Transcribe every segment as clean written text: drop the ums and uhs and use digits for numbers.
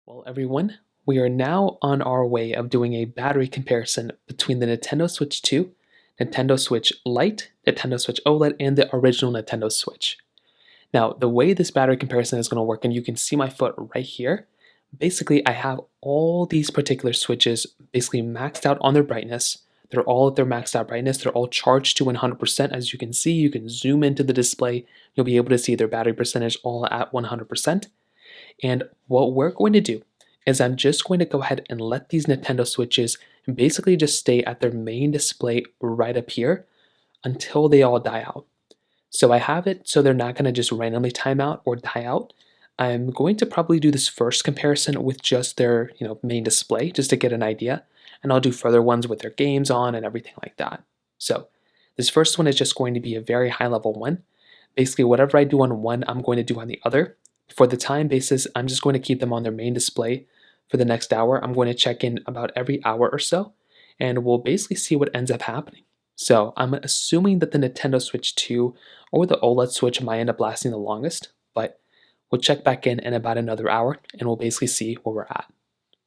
Well, everyone, we are now on our way of doing a battery comparison between the Nintendo Switch 2, Nintendo Switch Lite, Nintendo Switch OLED, and the original Nintendo Switch. Now, the way this battery comparison is going to work, and you can see my foot right here, basically I have all these particular switches basically maxed out on their brightness. They're all at their maxed out brightness. They're all charged to 100%. As you can see, you can zoom into the display. You'll be able to see their battery percentage all at 100%. And what we're going to do is I'm just going to go ahead and let these Nintendo Switches basically just stay at their main display right up here until they all die out. So I have it so they're not going to just randomly time out or die out. I'm going to probably do this first comparison with just their main display just to get an idea, and I'll do further ones with their games on and everything like that. So this first one is just going to be a very high level one. Basically whatever I do on one, I'm going to do on the other. For the time basis, I'm just going to keep them on their main display for the next hour. I'm going to check in about every hour or so, and we'll basically see what ends up happening. So I'm assuming that the Nintendo Switch 2 or the OLED Switch might end up lasting the longest, but we'll check back in about another hour, and we'll basically see where we're at.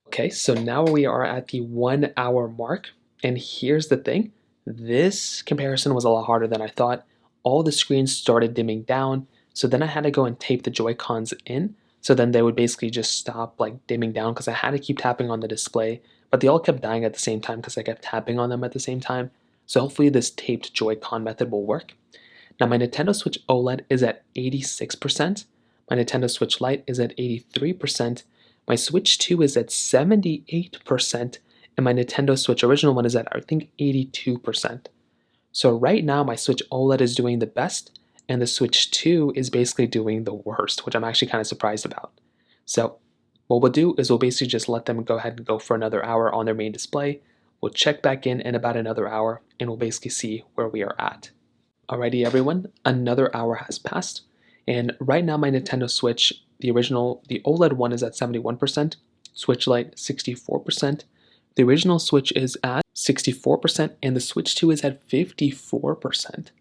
Okay, so now we are at the 1 hour mark, and here's the thing. This comparison was a lot harder than I thought. All the screens started dimming down, so then I had to go and tape the Joy-Cons in, so then they would basically just stop like dimming down because I had to keep tapping on the display, but they all kept dying at the same time because I kept tapping on them at the same time. So hopefully this taped Joy-Con method will work. Now my Nintendo Switch OLED is at 86%, my Nintendo Switch Lite is at 83%, my Switch 2 is at 78%, and my Nintendo Switch original one is at, I think, 82%. So right now my Switch OLED is doing the best, and the Switch 2 is basically doing the worst, which I'm actually kind of surprised about. So what we'll do is we'll basically just let them go ahead and go for another hour on their main display. We'll check back in about another hour, and we'll basically see where we are at. Alrighty everyone, another hour has passed, and right now my Nintendo Switch, the original, the OLED one is at 71%, Switch Lite 64%, the original Switch is at 64%, and the Switch 2 is at 54%.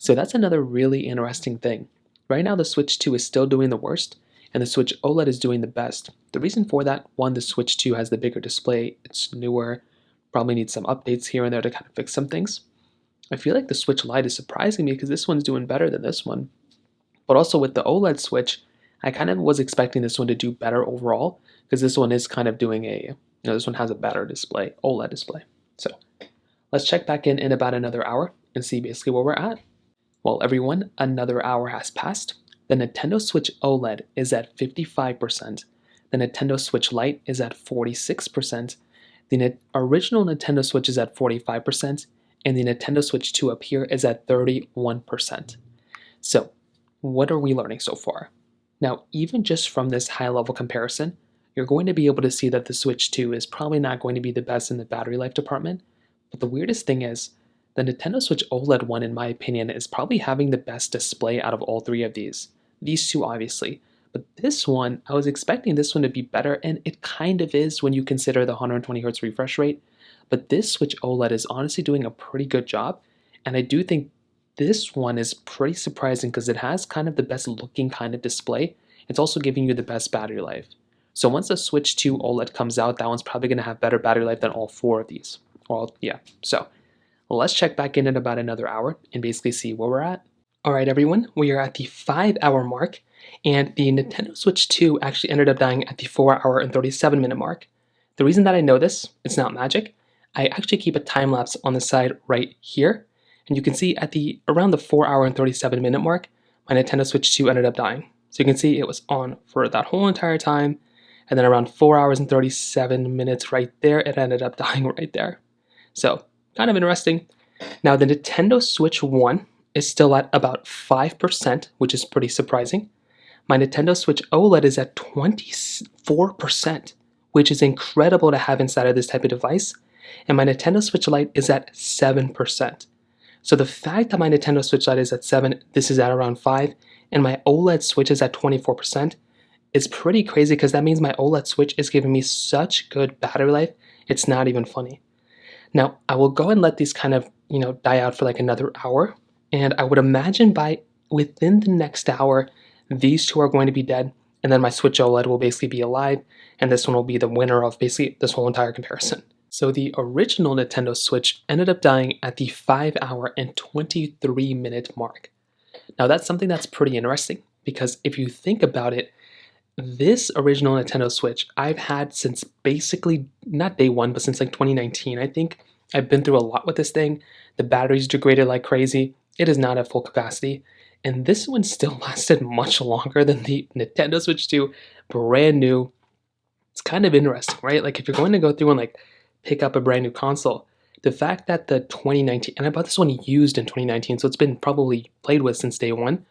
So that's another really interesting thing. Right now the Switch 2 is still doing the worst, and the Switch OLED is doing the best. The reason for that, one, the Switch 2 has the bigger display, it's newer, probably needs some updates here and there to kind of fix some things. I feel like the Switch Lite is surprising me because this one's doing better than this one. But also with the OLED Switch, I kind of was expecting this one to do better overall because this one is kind of doing this one has a better display, OLED display. So let's check back in about another hour and see basically where we're at. Well, everyone, another hour has passed. The Nintendo Switch OLED is at 55%. The Nintendo Switch Lite is at 46%. The original Nintendo Switch is at 45%. And the Nintendo Switch 2 up here is at 31%. So, what are we learning so far? Now, even just from this high-level comparison, you're going to be able to see that the Switch 2 is probably not going to be the best in the battery life department. But the weirdest thing is, the Nintendo Switch OLED one, in my opinion, is probably having the best display out of all three of these. These two, obviously. But this one, I was expecting this one to be better, and it kind of is when you consider the 120Hz refresh rate. But this Switch OLED is honestly doing a pretty good job, and I do think this one is pretty surprising because it has kind of the best looking kind of display. It's also giving you the best battery life. So once the Switch 2 OLED comes out, that one's probably going to have better battery life than all four of these. Well, yeah, so let's check back in about another hour and basically see where we're at. Alright everyone, we are at the 5 hour mark, and the Nintendo Switch 2 actually ended up dying at the 4 hour and 37 minute mark. The reason that I know this, it's not magic, I actually keep a time lapse on the side right here, and you can see at around the 4 hour and 37 minute mark, my Nintendo Switch 2 ended up dying. So you can see it was on for that whole entire time, and then around 4 hours and 37 minutes right there, it ended up dying right there. So, kind of interesting. Now the Nintendo Switch 1 is still at about 5%, which is pretty surprising. My Nintendo Switch OLED is at 24%, which is incredible to have inside of this type of device. And my Nintendo Switch Lite is at 7%. So the fact that my Nintendo Switch Lite is at 7, this is at around 5, and my OLED Switch is at 24% is pretty crazy because that means my OLED Switch is giving me such good battery life, it's not even funny. Now, I will go and let these kind of, die out for like another hour, and I would imagine within the next hour, these two are going to be dead, and then my Switch OLED will basically be alive, and this one will be the winner of basically this whole entire comparison. So the original Nintendo Switch ended up dying at the 5 hour and 23-minute mark. Now that's something that's pretty interesting because if you think about it, this original Nintendo Switch I've had since basically not day one, but since like 2019, I think. I've been through a lot with this thing. The battery's degraded like crazy. It is not at full capacity. And this one still lasted much longer than the Nintendo Switch 2, brand new. It's kind of interesting, right? Like if you're going to go through and like pick up a brand new console, the fact that the 2019, and I bought this one used in 2019, so it's been probably played with since day one.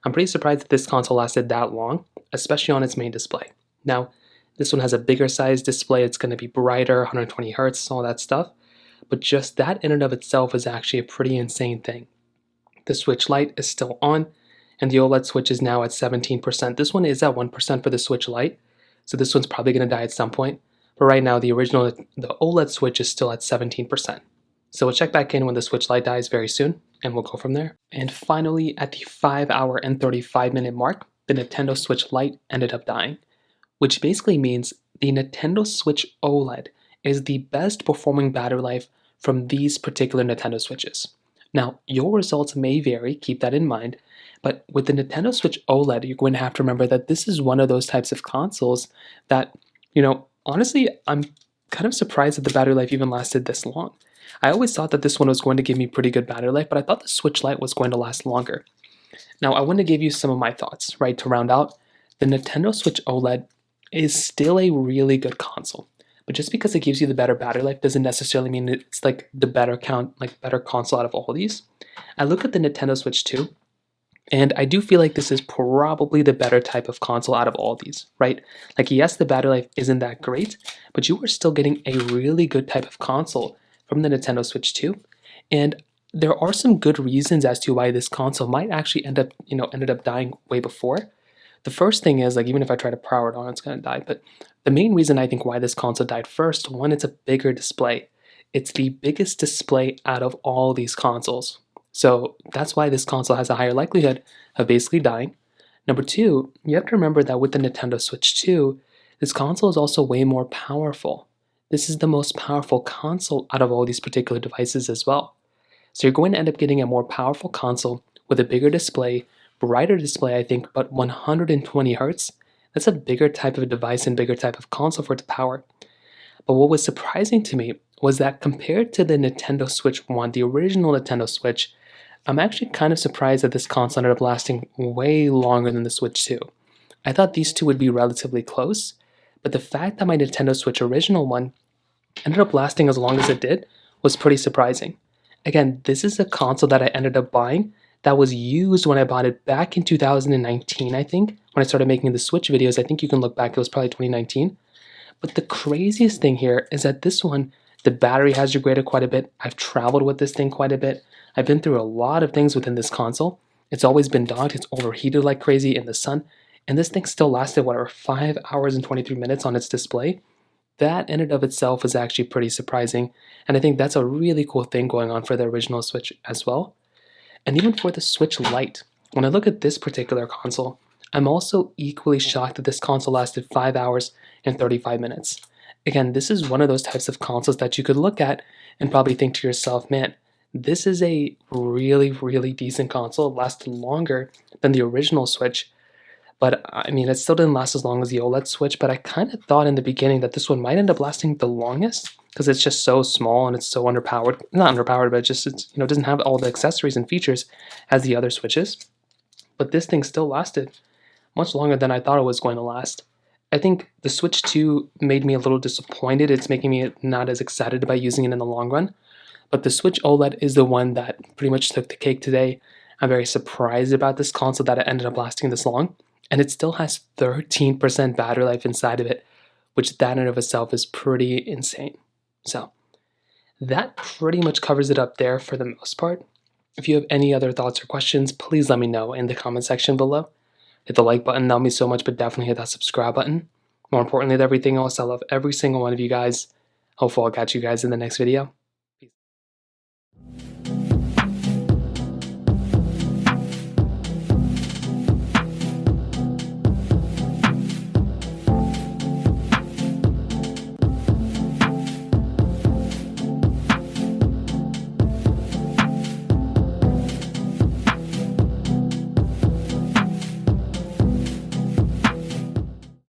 I'm pretty surprised that this console lasted that long, especially on its main display. Now, this one has a bigger size display. It's going to be brighter, 120 hertz, all that stuff. But just that in and of itself is actually a pretty insane thing. The Switch Lite is still on, and the OLED Switch is now at 17%. This one is at 1% for the Switch Lite, so this one's probably going to die at some point. But right now, the OLED Switch is still at 17%. So we'll check back in when the Switch Lite dies very soon, and we'll go from there. And finally, at the 5 hour and 35-minute mark, the Nintendo Switch Lite ended up dying, which basically means the Nintendo Switch OLED is the best performing battery life from these particular Nintendo Switches. Now, your results may vary, keep that in mind, but with the Nintendo Switch OLED, you're going to have to remember that this is one of those types of consoles that, honestly, I'm kind of surprised that the battery life even lasted this long. I always thought that this one was going to give me pretty good battery life, but I thought the Switch Lite was going to last longer. Now, I want to give you some of my thoughts, right, to round out. The Nintendo Switch OLED is still a really good console. But just because it gives you the better battery life doesn't necessarily mean it's like the better console out of all of these. I look at the Nintendo Switch 2, and I do feel like this is probably the better type of console out of all these, right? Like, yes, the battery life isn't that great, but you are still getting a really good type of console from the Nintendo Switch 2. And there are some good reasons as to why this console might actually ended up dying way before. The first thing is, like, even if I try to power it on, it's going to die. But the main reason I think why this console died first, one, it's a bigger display. It's the biggest display out of all these consoles. So that's why this console has a higher likelihood of basically dying. Number two, you have to remember that with the Nintendo Switch 2, this console is also way more powerful. This is the most powerful console out of all these particular devices as well. So you're going to end up getting a more powerful console with a bigger display, brighter display, I think, but 120 hertz. That's a bigger type of device and bigger type of console for it to power. But what was surprising to me was that compared to the Nintendo Switch 1, the original Nintendo Switch, I'm actually kind of surprised that this console ended up lasting way longer than the Switch 2. I thought these two would be relatively close, but the fact that my Nintendo Switch original one ended up lasting as long as it did was pretty surprising. Again, this is a console that I ended up buying that was used when I bought it back in 2019, I think. When I started making the Switch videos, I think you can look back, it was probably 2019. But the craziest thing here is that this one, the battery has degraded quite a bit. I've traveled with this thing quite a bit. I've been through a lot of things within this console. It's always been docked, it's overheated like crazy in the sun. And this thing still lasted, 5 hours and 23 minutes on its display. That in and of itself is actually pretty surprising. And I think that's a really cool thing going on for the original Switch as well. And even for the Switch Lite, when I look at this particular console, I'm also equally shocked that this console lasted 5 hours and 35 minutes. Again, this is one of those types of consoles that you could look at and probably think to yourself, man, this is a really, really decent console. It lasted longer than the original Switch. But I mean, it still didn't last as long as the OLED Switch, but I kind of thought in the beginning that this one might end up lasting the longest because it's just so small and it's so underpowered. Not underpowered, but it doesn't have all the accessories and features as the other Switches. But this thing still lasted much longer than I thought it was going to last. I think the Switch 2 made me a little disappointed. It's making me not as excited about using it in the long run. But the Switch OLED is the one that pretty much took the cake today. I'm very surprised about this console that it ended up lasting this long. And it still has 13% battery life inside of it, which that in and of itself is pretty insane. So that pretty much covers it up there for the most part. If you have any other thoughts or questions, please let me know in the comment section below. Hit the like button, that'll mean so much, but definitely hit that subscribe button. More importantly than everything else, I love every single one of you guys. Hopefully I'll catch you guys in the next video.